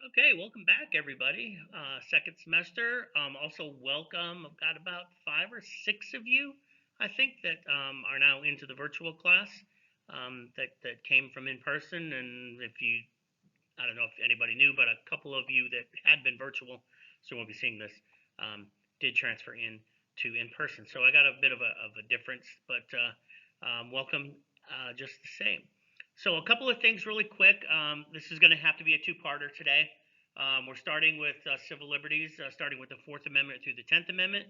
Okay, welcome back, everybody. Second semester. Also, welcome. I've got about five or six of you, I think, that are now into the virtual class that came from in person. And if you, I don't know if anybody knew, but a couple of you that had been virtual, so won't be seeing this, did transfer in to in person. So I got a bit of a difference, but welcome just the same. So a couple of things really quick. This is going to have to be a two-parter today. We're starting with civil liberties, starting with the Fourth Amendment through the 10th Amendment.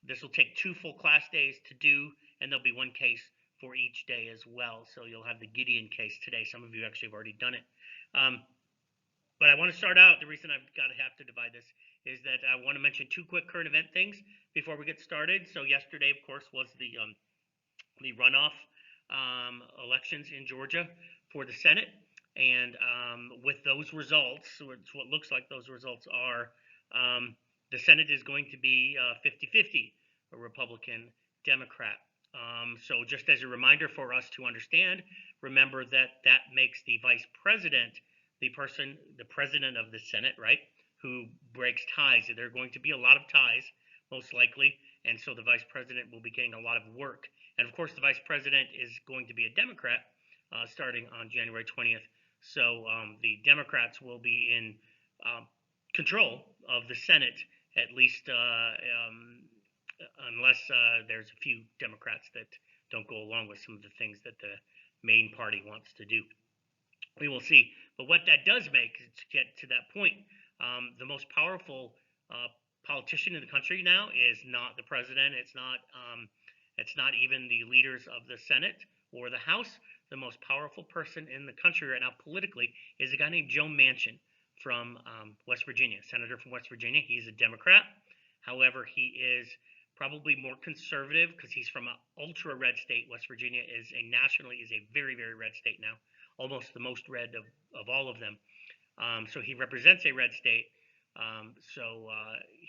This will take two full class days to do, and there'll be one case for each day as well. So you'll have the Gideon case today. Some of you actually have already done it. But I want to start out, the reason I've got to have to divide this is that I want to mention two quick current event things before we get started. So yesterday, of course, was the runoff elections in Georgia for the Senate. And with those results, what looks like those results are, the Senate is going to be 50-50, a Republican, Democrat. So just as a reminder for us to understand, remember that that makes the vice president the president of the Senate, right, who breaks ties. There are going to be a lot of ties, most likely, and so the vice president will be getting a lot of work. And of course, the vice president is going to be a Democrat starting on January 20th. So the Democrats will be in control of the Senate, at least unless there's a few Democrats that don't go along with some of the things that the main party wants to do. We will see. But what that does make, to get to that point, the most powerful politician in the country now is not the president. It's not even the leaders of the Senate or the House. The most powerful person in the country right now politically is a guy named Joe Manchin from West Virginia, senator from West Virginia. He's a Democrat. However, he is probably more conservative because he's from an ultra red state. West Virginia is a very, very red state now, almost the most red of all of them. So he represents a red state.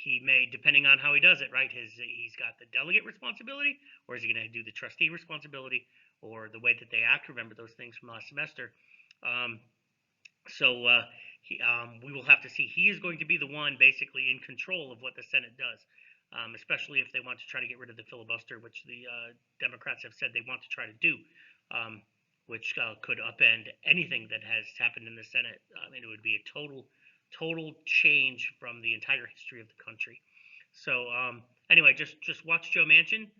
He may, depending on how he does it, right? He's got the delegate responsibility, or is he going to do the trustee responsibility, or the way that they act? Remember those things from last semester. We will have to see. He is going to be the one basically in control of what the Senate does, especially if they want to try to get rid of the filibuster, which the Democrats have said they want to try to do. Which could upend anything that has happened in the Senate. I mean, it would be a total change from the entire history of the country. So anyway, just watch Joe Manchin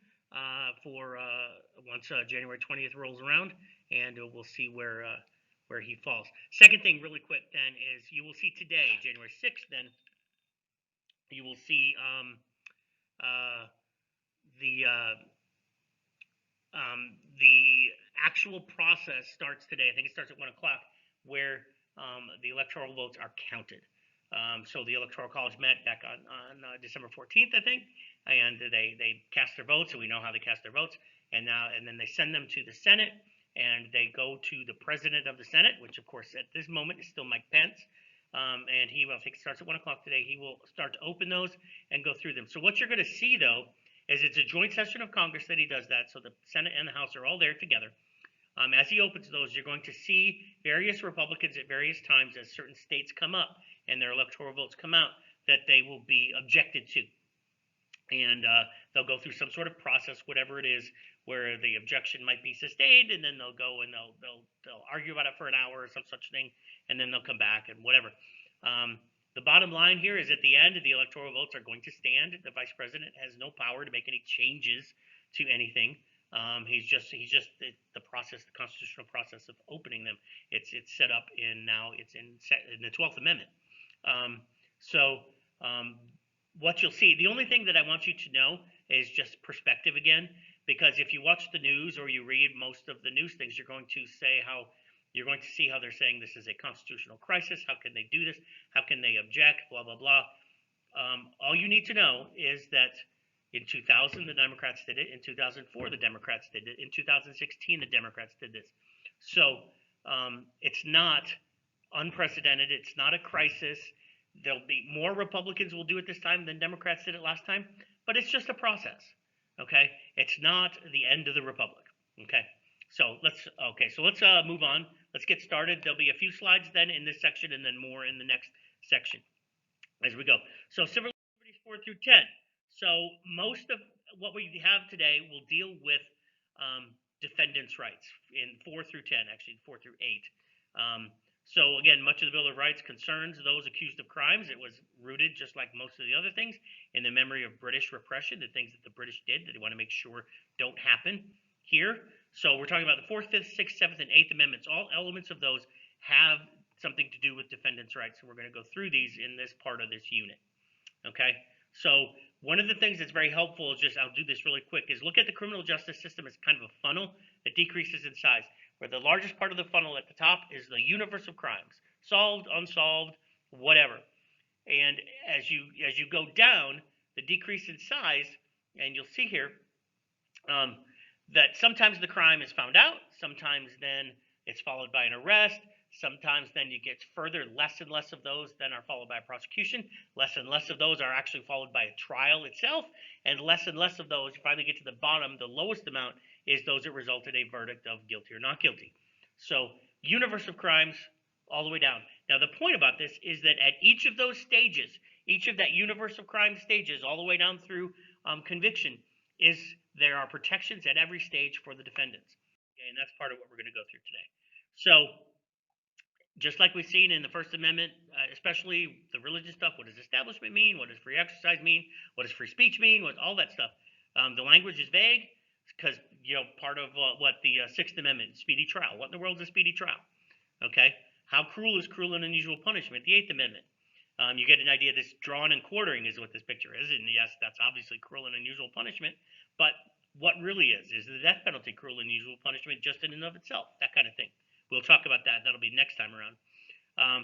for once January 20th rolls around, and we'll see where he falls. Second thing, really quick, then, is you will see today, January 6th. Then you will see the actual process starts today. I think it starts at 1 o'clock, where the electoral votes are counted. So the Electoral College met back on December 14th, I think, and they cast their votes, and we know how they cast their votes. And then they send them to the Senate, and they go to the president of the Senate, which of course at this moment is still Mike Pence. And I think it starts at 1 o'clock today. He will start to open those and go through them. So what you're going to see, though, is it's a joint session of Congress that he does that. So the Senate and the House are all there together. As he opens those, you're going to see various Republicans at various times as certain states come up and their electoral votes come out that they will be objected to. And they'll go through some sort of process, whatever it is, where the objection might be sustained, and then they'll go and they'll argue about it for an hour or some such thing, and then they'll come back and whatever. The bottom line here is at the end, the electoral votes are going to stand. The vice president has no power to make any changes to anything. He's just the process, the constitutional process of opening them. It's set up in the 12th Amendment. What you'll see, the only thing that I want you to know is just perspective again, because if you watch the news or you read most of the news things, you're going to see how they're saying this is a constitutional crisis. How can they do this? How can they object? Blah, blah, blah. All you need to know is that in 2000, the Democrats did it. In 2004, the Democrats did it. In 2016, the Democrats did this. So it's not unprecedented. It's not a crisis. There'll be more Republicans will do it this time than Democrats did it last time, but it's just a process. Okay, it's not the end of the republic. Okay, So let's move on. Let's get started. There'll be a few slides then in this section, and then more in the next section as we go. So civil liberties 4 through 10. So most of what we have today will deal with defendants' rights in 4 through 10, actually 4 through 8. So again, much of the Bill of Rights concerns those accused of crimes. It was rooted, just like most of the other things, in the memory of British repression, the things that the British did that they want to make sure don't happen here. So we're talking about the 4th, 5th, 6th, 7th, and 8th Amendments. All elements of those have something to do with defendants' rights. And we're going to go through these in this part of this unit. Okay? So one of the things that's very helpful is I'll do this really quick, is look at the criminal justice system as kind of a funnel that decreases in size, where the largest part of the funnel at the top is the universe of crimes, solved, unsolved, whatever. And as you go down, the decrease in size, and you'll see here that sometimes the crime is found out, sometimes then it's followed by an arrest, sometimes then you get further, less and less of those then are followed by a prosecution, less and less of those are actually followed by a trial itself, and less of those, you finally get to the bottom, the lowest amount is those that result in a verdict of guilty or not guilty. So universe of crimes all the way down. Now the point about this is that at each of those stages, each of that universe of crime stages, all the way down through conviction, there are protections at every stage for the defendants. Okay, and that's part of what we're going to go through today. So just like we've seen in the First Amendment, especially the religious stuff, what does establishment mean? What does free exercise mean? What does free speech mean? All that stuff. The language is vague because, part of what the Sixth Amendment, speedy trial. What in the world is a speedy trial? Okay. How cruel is cruel and unusual punishment? The Eighth Amendment. You get an idea. This drawn and quartering is what this picture is. And yes, that's obviously cruel and unusual punishment. But what really is the death penalty cruel and unusual punishment just in and of itself? That kind of thing. We'll talk about that. That'll be next time around.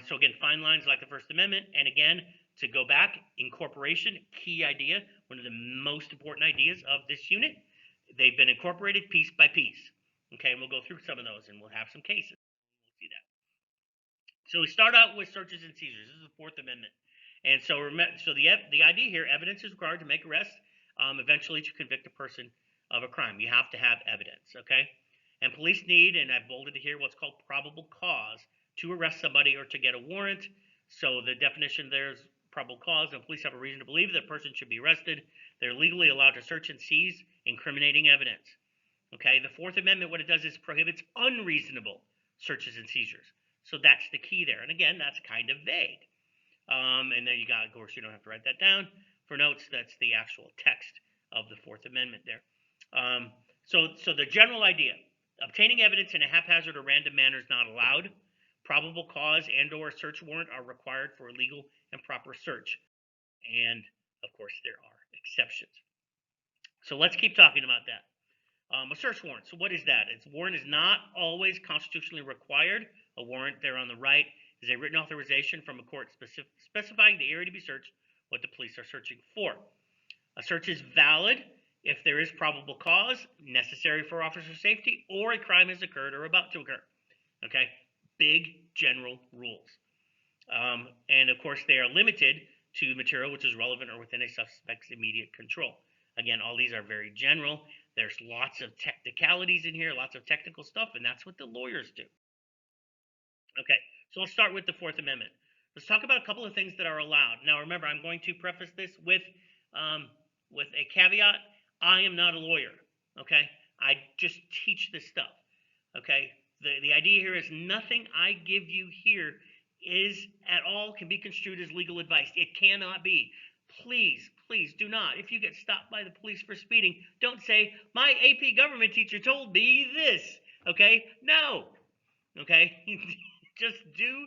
So again, fine lines like the First Amendment. And again, to go back, incorporation, key idea, one of the most important ideas of this unit. They've been incorporated piece by piece. Okay, and we'll go through some of those, and we'll have some cases. We'll see that. So we start out with searches and seizures. This is the Fourth Amendment. And so the idea here, evidence is required to make arrests, eventually to convict a person of a crime. You have to have evidence, okay? And police need, and I've bolded here, what's called probable cause to arrest somebody or to get a warrant. So the definition there is probable cause, and police have a reason to believe that a person should be arrested. They're legally allowed to search and seize incriminating evidence. Okay, the Fourth Amendment, what it does is prohibits unreasonable searches and seizures. So that's the key there. And again, that's kind of vague. And then of course, you don't have to write that down. For notes, that's the actual text of the Fourth Amendment there. So the general idea, obtaining evidence in a haphazard or random manner is not allowed. Probable cause and or search warrant are required for a legal and proper search. And, of course, there are exceptions. So let's keep talking about that. A search warrant. So what is that? A warrant is not always constitutionally required. A warrant there on the right is a written authorization from a court specifying the area to be searched, what the police are searching for. A search is valid if there is probable cause necessary for officer safety or a crime has occurred or about to occur. Okay? Big general rules. And of course, they are limited to material which is relevant or within a suspect's immediate control. Again, all these are very general. There's lots of technicalities in here, lots of technical stuff, and that's what the lawyers do. Okay, so let's start with the Fourth Amendment. Let's talk about a couple of things that are allowed. Now, remember, I'm going to preface this with a caveat. I am not a lawyer, okay? I just teach this stuff, okay? The idea here is nothing I give you here is at all can be construed as legal advice. It cannot be. Please, please do not. If you get stopped by the police for speeding, don't say, my AP government teacher told me this, okay? No, okay? Just do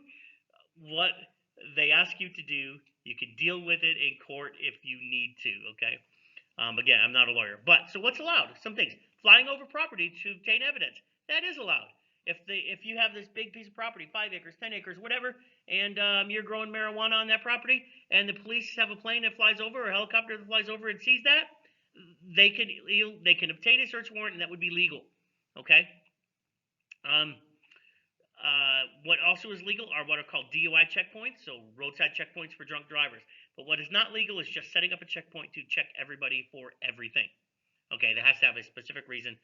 what they ask you to do. You can deal with it in court if you need to, okay? Again, I'm not a lawyer. But, so what's allowed? Some things. Flying over property to obtain evidence. That is allowed. If you have this big piece of property, 5 acres, 10 acres, whatever, and you're growing marijuana on that property, and the police have a plane that flies over or a helicopter that flies over and sees that, they can obtain a search warrant, and that would be legal. Okay. What also is legal are what are called DUI checkpoints, so roadside checkpoints for drunk drivers. But what is not legal is just setting up a checkpoint to check everybody for everything. Okay, that has to have a specific reason